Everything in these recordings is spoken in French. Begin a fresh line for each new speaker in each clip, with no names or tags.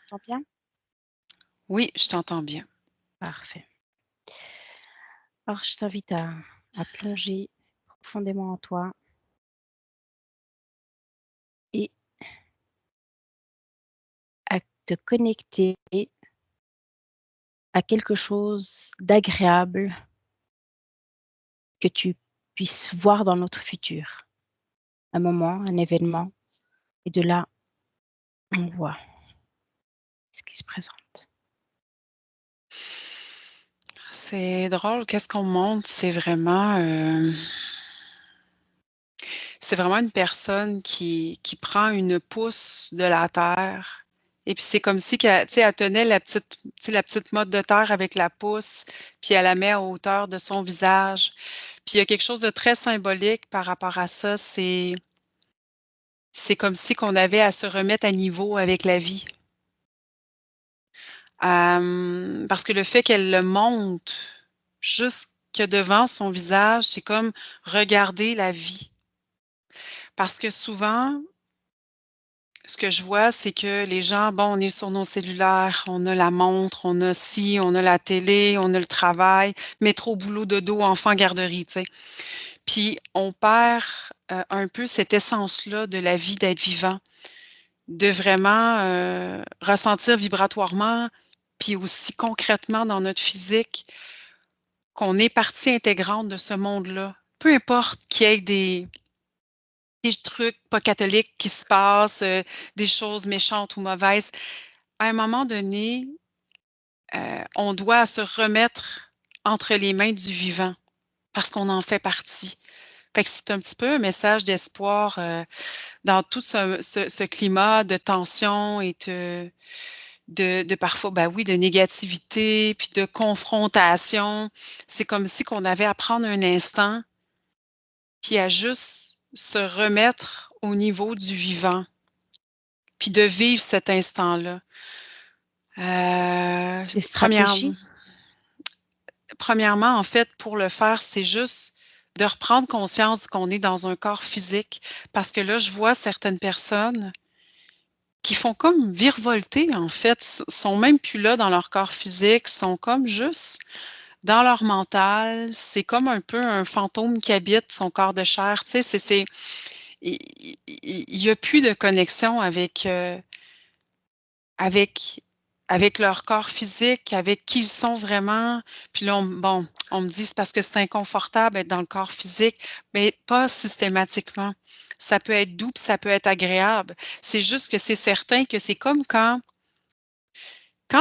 Tu m'entends bien?
Oui, je t'entends bien.
Parfait. Alors je t'invite à plonger profondément en toi et à te connecter à quelque chose d'agréable que tu puisses voir dans notre futur. Un moment, un événement et de là, on voit ce qui se présente.
C'est drôle, qu'est-ce qu'on montre, c'est vraiment une personne qui prend une pousse de la terre et puis c'est comme si qu'elle tu sais, elle tenait la petite tu sais, la petite motte de terre avec la pousse, puis elle la met à hauteur de son visage. Puis il y a quelque chose de très symbolique par rapport à ça, c'est comme si qu'on avait à se remettre à niveau avec la vie. Parce que le fait qu'elle le monte jusque devant son visage, c'est comme regarder la vie. Parce que souvent, ce que je vois, c'est que les gens, bon, on est sur nos cellulaires, on a la montre, on a ci, on a la télé, on a le travail, métro, boulot, dodo, enfant, garderie, tu sais. Puis on perd, un peu cette essence-là de la vie, d'être vivant, de vraiment, ressentir vibratoirement, puis aussi concrètement dans notre physique qu'on est partie intégrante de ce monde-là. Peu importe qu'il y ait des trucs pas catholiques qui se passent, des choses méchantes ou mauvaises. À un moment donné, on doit se remettre entre les mains du vivant parce qu'on en fait partie. Fait que c'est un petit peu un message d'espoir, dans tout ce climat de tension et de parfois, ben oui, de négativité, puis de confrontation. C'est comme si qu'on avait à prendre un instant puis à juste se remettre au niveau du vivant, puis de vivre cet instant-là.
Des
Première
stratégies?
premièrement, en fait, pour le faire, c'est juste de reprendre conscience qu'on est dans un corps physique parce que là, je vois certaines personnes qui font comme virevolter, en fait, sont même plus là dans leur corps physique, sont comme juste dans leur mental. C'est comme un peu un fantôme qui habite son corps de chair, tu sais, c'est il y a plus de connexion avec avec leur corps physique, avec qui ils sont vraiment. Puis là, on me dit: «C'est parce que c'est inconfortable d'être dans le corps physique», mais pas systématiquement. Ça peut être doux, puis ça peut être agréable. C'est juste que c'est certain que c'est comme quand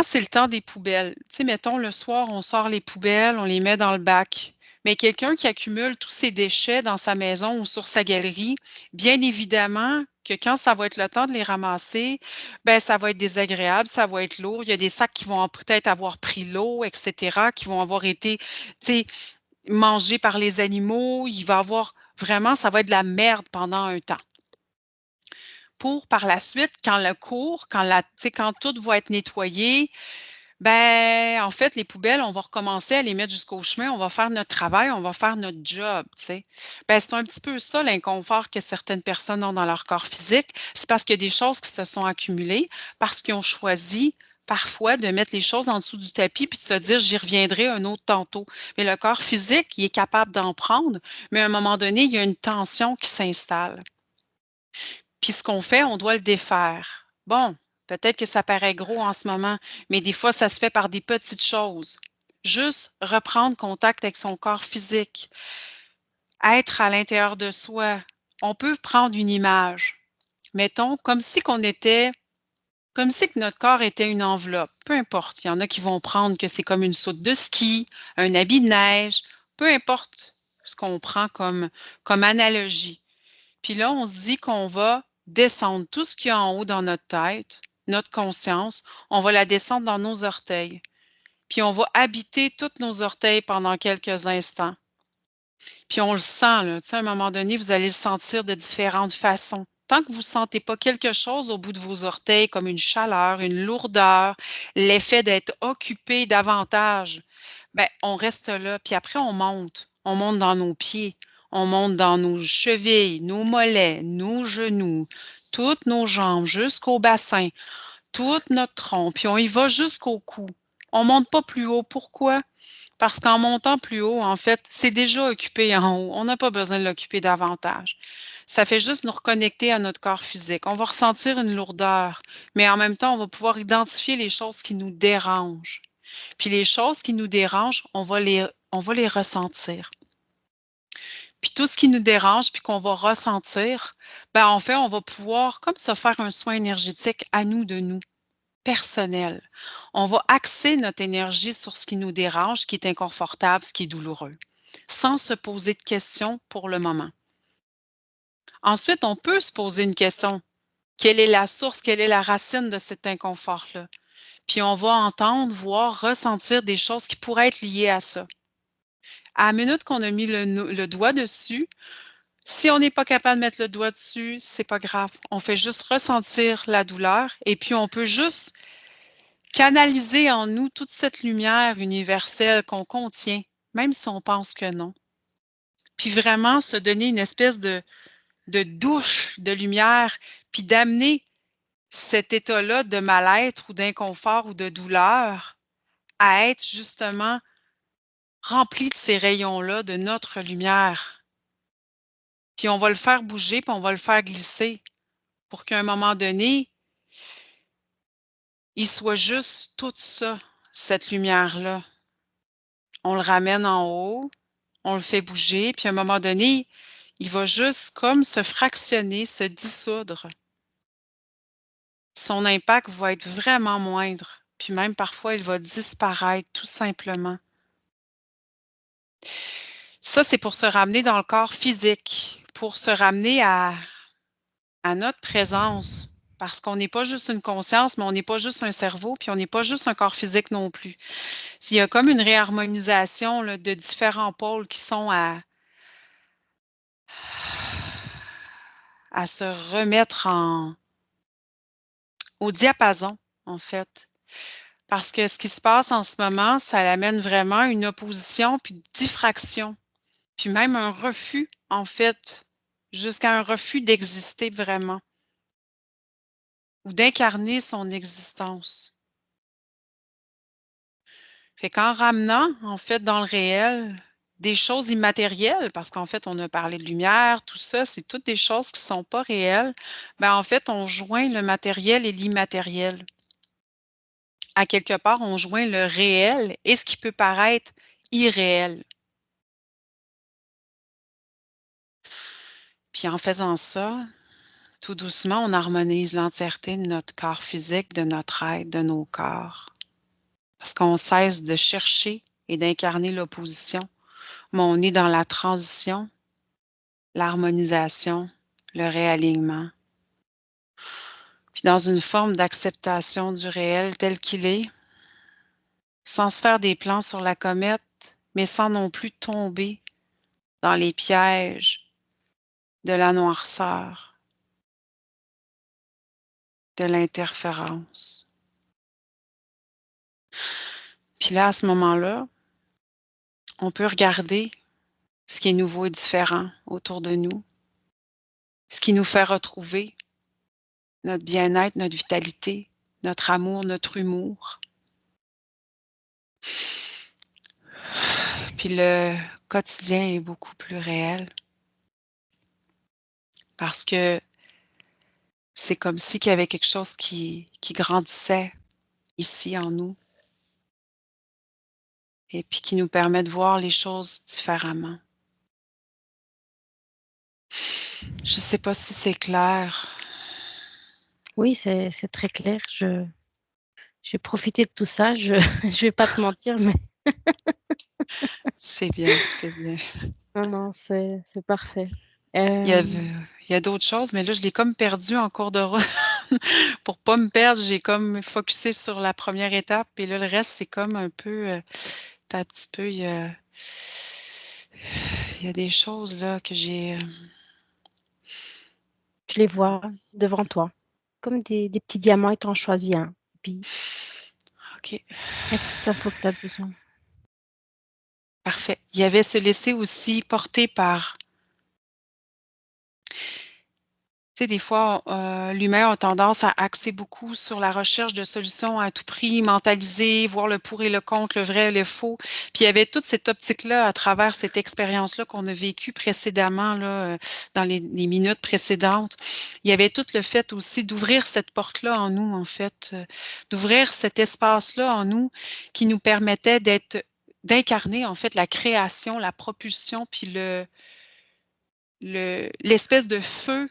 c'est le temps des poubelles. Tu sais, mettons, le soir, on sort les poubelles, on les met dans le bac. Mais quelqu'un qui accumule tous ses déchets dans sa maison ou sur sa galerie, bien évidemment que quand ça va être le temps de les ramasser, ben ça va être désagréable, ça va être lourd. Il y a des sacs qui vont peut-être avoir pris l'eau, et cetera, qui vont avoir été, tu sais, mangés par les animaux. Il va avoir vraiment ça va être de la merde pendant un temps. Pour par la suite, quand le cours, quand la tu sais, quand tout va être nettoyé, ben, en fait, les poubelles, on va recommencer à les mettre jusqu'au chemin, on va faire notre travail, on va faire notre job, tu sais. Ben, c'est un petit peu ça l'inconfort que certaines personnes ont dans leur corps physique. C'est parce qu'il y a des choses qui se sont accumulées, parce qu'ils ont choisi parfois de mettre les choses en dessous du tapis puis de se dire: «J'y reviendrai un autre tantôt». Mais le corps physique, il est capable d'en prendre, mais à un moment donné, il y a une tension qui s'installe. Puis ce qu'on fait, on doit le défaire. Bon, peut-être que ça paraît gros en ce moment, mais des fois, ça se fait par des petites choses. Juste reprendre contact avec son corps physique, être à l'intérieur de soi. On peut prendre une image, mettons, comme si que notre corps était une enveloppe, peu importe. Il y en a qui vont prendre que c'est comme une soute de ski, un habit de neige, peu importe ce qu'on prend comme analogie. Puis là, on se dit qu'on va descendre tout ce qu'il y a en haut dans notre tête, notre conscience, on va la descendre dans nos orteils. Puis on va habiter tous nos orteils pendant quelques instants. Puis on le sent, là, tu sais, à un moment donné, vous allez le sentir de différentes façons. Tant que vous ne sentez pas quelque chose au bout de vos orteils, comme une chaleur, une lourdeur, l'effet d'être occupé davantage, ben, on reste là. Puis après, on monte. On monte dans nos pieds, on monte dans nos chevilles, nos mollets, nos genoux, toutes nos jambes, jusqu'au bassin, tout notre tronc. Puis on y va jusqu'au cou. On ne monte pas plus haut. Pourquoi? Parce qu'en montant plus haut, en fait, c'est déjà occupé en haut. On n'a pas besoin de l'occuper davantage. Ça fait juste nous reconnecter à notre corps physique. On va ressentir une lourdeur, mais en même temps, on va pouvoir identifier les choses qui nous dérangent. Puis les choses qui nous dérangent, on va les ressentir. Puis tout ce qui nous dérange, puis qu'on va ressentir, ben en fait, on va pouvoir comme se faire un soin énergétique à nous de nous, personnel. On va axer notre énergie sur ce qui nous dérange, ce qui est inconfortable, ce qui est douloureux, sans se poser de questions pour le moment. Ensuite, on peut se poser une question. Quelle est la source, quelle est la racine de cet inconfort-là? Puis on va entendre, voir, ressentir des choses qui pourraient être liées à ça. À la minute qu'on a mis le doigt dessus, si on n'est pas capable de mettre le doigt dessus, c'est pas grave. On fait juste ressentir la douleur et puis on peut juste canaliser en nous toute cette lumière universelle qu'on contient, même si on pense que non. Puis vraiment se donner une espèce de douche de lumière, puis d'amener cet état-là de mal-être ou d'inconfort ou de douleur à être justement rempli de ces rayons-là, de notre lumière. Puis on va le faire bouger, puis on va le faire glisser pour qu'à un moment donné, il soit juste tout ça, cette lumière-là. On le ramène en haut, on le fait bouger, puis à un moment donné, il va juste comme se fractionner, se dissoudre. Son impact va être vraiment moindre, puis même parfois, il va disparaître tout simplement. Ça, c'est pour se ramener dans le corps physique, pour se ramener à notre présence, parce qu'on n'est pas juste une conscience, mais on n'est pas juste un cerveau, puis on n'est pas juste un corps physique non plus. Il y a comme une réharmonisation là, de différents pôles qui sont à se remettre au diapason, en fait. Parce que ce qui se passe en ce moment, ça amène vraiment une opposition, puis diffraction, puis même un refus, en fait, jusqu'à un refus d'exister vraiment ou d'incarner son existence. Fait qu'en ramenant, en fait, dans le réel, des choses immatérielles, parce qu'en fait, on a parlé de lumière, tout ça, c'est toutes des choses qui ne sont pas réelles, ben, en fait, on joint le matériel et l'immatériel. À quelque part, on joint le réel et ce qui peut paraître irréel. Puis en faisant ça, tout doucement, on harmonise l'entièreté de notre corps physique, de notre être, de nos corps. Parce qu'on cesse de chercher et d'incarner l'opposition, mais on est dans la transition, l'harmonisation, le réalignement. Puis dans une forme d'acceptation du réel tel qu'il est, sans se faire des plans sur la comète, mais sans non plus tomber dans les pièges de la noirceur, de l'interférence. Puis là, à ce moment-là, on peut regarder ce qui est nouveau et différent autour de nous, ce qui nous fait retrouver notre bien-être, notre vitalité, notre amour, notre humour. Puis le quotidien est beaucoup plus réel parce que c'est comme si qu'il y avait quelque chose qui grandissait ici en nous et puis qui nous permet de voir les choses différemment. Je ne sais pas si c'est clair.
Oui, c'est très clair. Je vais profiter de tout ça. Je je vais pas te mentir, mais
C'est bien, c'est bien.
non, non, c'est parfait.
Il y a d'autres choses, mais là, je l'ai comme perdu en cours de route. Pour pas me perdre, j'ai comme focusé sur la première étape et là, le reste, c'est comme un peu, attends un petit peu, il y a des choses là que j'ai,
Je les vois devant toi, comme des petits diamants et tu en choisis un. Puis
OK,
la petite info que tu as besoin.
parfait. Il y avait se laisser aussi porter par tu sais, des fois, l'humain a tendance à axer beaucoup sur la recherche de solutions à tout prix, mentaliser, voir le pour et le contre, le vrai et le faux. Puis il y avait toute cette optique-là à travers cette expérience-là qu'on a vécue précédemment, là, dans les minutes précédentes. Il y avait tout le fait aussi d'ouvrir cette porte-là en nous, en fait, d'ouvrir cet espace-là en nous qui nous permettait d'incarner, en fait, la création, la propulsion, puis l'espèce de feu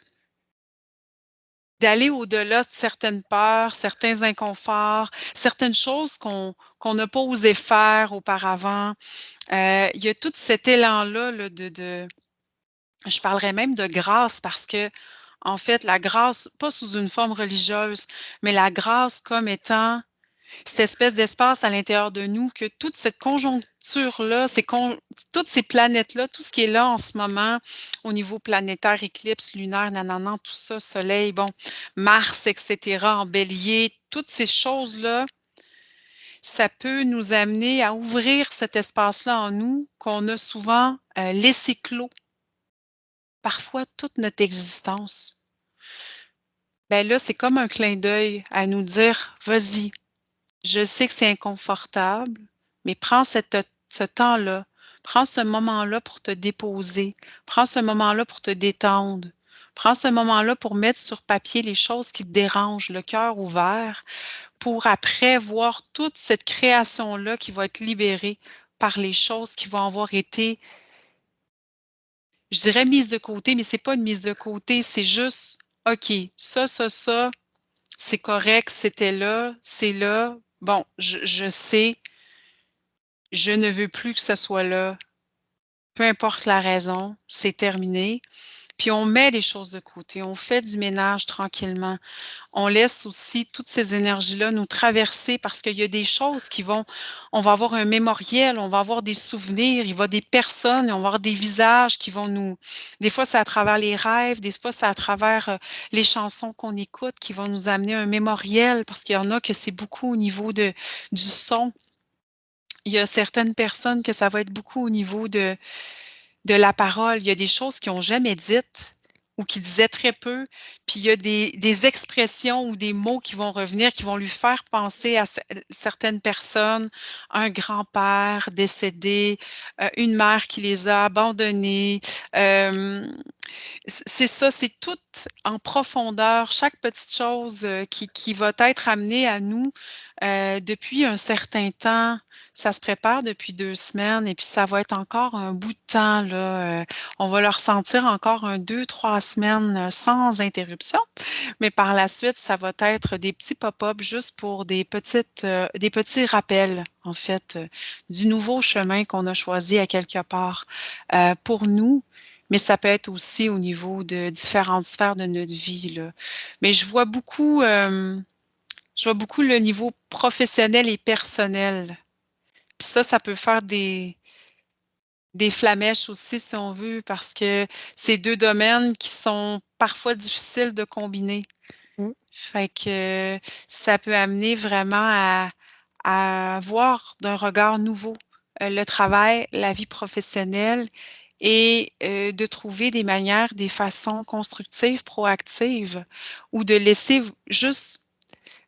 d'aller au-delà de certaines peurs, certains inconforts, certaines choses qu'on n'a pas osé faire auparavant. Il y a tout cet élan-là là, de je parlerais même de grâce parce que, en fait, la grâce, pas sous une forme religieuse, mais la grâce comme étant cette espèce d'espace à l'intérieur de nous que toute cette conjoncture-là, toutes ces planètes-là, tout ce qui est là en ce moment au niveau planétaire, éclipse lunaire, nanana, tout ça, Soleil, bon, Mars, etc., en bélier, toutes ces choses-là, ça peut nous amener à ouvrir cet espace-là en nous qu'on a souvent laissé clos, parfois toute notre existence. Ben là, c'est comme un clin d'œil à nous dire, vas-y, je sais que c'est inconfortable, mais prends ce temps-là, prends ce moment-là pour te déposer, prends ce moment-là pour te détendre, prends ce moment-là pour mettre sur papier les choses qui te dérangent, le cœur ouvert, pour après voir toute cette création-là qui va être libérée par les choses qui vont avoir été, je dirais mises de côté, mais c'est pas une mise de côté, c'est juste, OK, ça, c'est correct, c'était là, c'est là. Bon, je sais, je ne veux plus que ce soit là. Peu importe la raison, c'est terminé. Puis on met les choses de côté, on fait du ménage tranquillement. On laisse aussi toutes ces énergies-là nous traverser parce qu'il y a des choses on va avoir un mémoriel, on va avoir des souvenirs, il va des personnes, on va avoir des visages qui vont des fois c'est à travers les rêves, des fois c'est à travers les chansons qu'on écoute qui vont nous amener un mémoriel parce qu'il y en a que c'est beaucoup au niveau du son. Il y a certaines personnes que ça va être beaucoup au niveau de la parole. Il y a des choses qu'ils ont jamais dites ou qui disaient très peu, puis il y a des expressions ou des mots qui vont revenir, qui vont lui faire penser à certaines personnes, un grand-père décédé, une mère qui les a abandonnés. C'est ça, c'est tout en profondeur, chaque petite chose, qui va être amenée à nous, depuis un certain temps. Ça se prépare depuis 2 semaines et puis ça va être encore un bout de temps là, on va le ressentir encore 2-3 semaines, sans interruption, mais par la suite, ça va être des petits pop-up juste pour des petits rappels, en fait, du nouveau chemin qu'on a choisi à quelque part, pour nous, mais ça peut être aussi au niveau de différentes sphères de notre vie, là. Mais je vois beaucoup le niveau professionnel et personnel. Puis ça peut faire des flamèches aussi, si on veut, parce que c'est 2 domaines qui sont parfois difficiles de combiner.
Mmh.
Fait que ça peut amener vraiment à voir d'un regard nouveau, le travail, la vie professionnelle et de trouver des manières, des façons constructives, proactives ou de laisser juste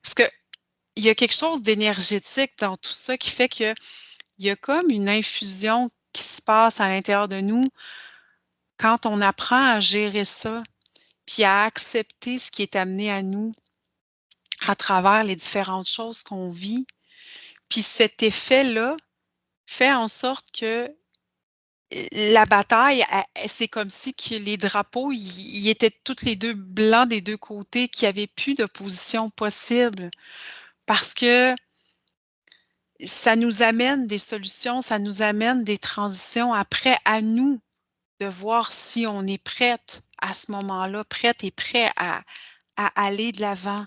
parce qu'il y a quelque chose d'énergétique dans tout ça qui fait qu'il y a comme une infusion qui se passe à l'intérieur de nous quand on apprend à gérer ça, puis à accepter ce qui est amené à nous à travers les différentes choses qu'on vit. Puis cet effet-là fait en sorte que la bataille, c'est comme si que les drapeaux, ils étaient tous les 2 blancs des 2 côtés, qu'il y avait plus d'opposition possible. Parce que ça nous amène des solutions, ça nous amène des transitions après à nous de voir si on est prête à ce moment-là, prête et prêt à aller de l'avant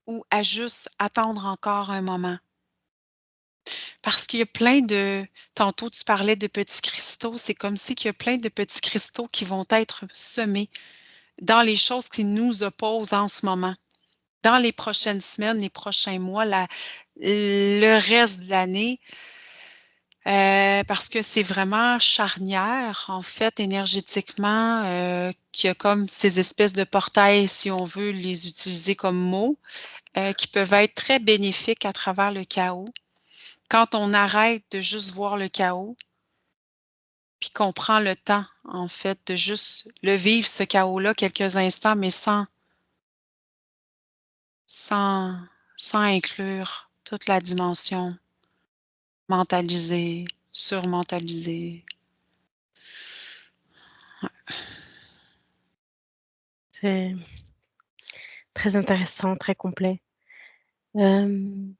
ou à juste attendre encore un moment. Parce qu'il y a plein de tantôt tu parlais de petits cristaux, c'est comme si qu'il y a plein de petits cristaux qui vont être semés dans les choses qui nous opposent en ce moment. Dans les prochaines semaines, les prochains mois, le reste de l'année, parce que c'est vraiment charnière, en fait, énergétiquement, qu'il y a comme ces espèces de portails, si on veut les utiliser comme mots, qui peuvent être très bénéfiques à travers le chaos. Quand on arrête de juste voir le chaos, puis qu'on prend le temps, en fait, de juste le vivre, ce chaos-là, quelques instants, mais sans sans inclure toute la dimension mentalisée, surmentalisée.
C'est très intéressant, très complet. Hem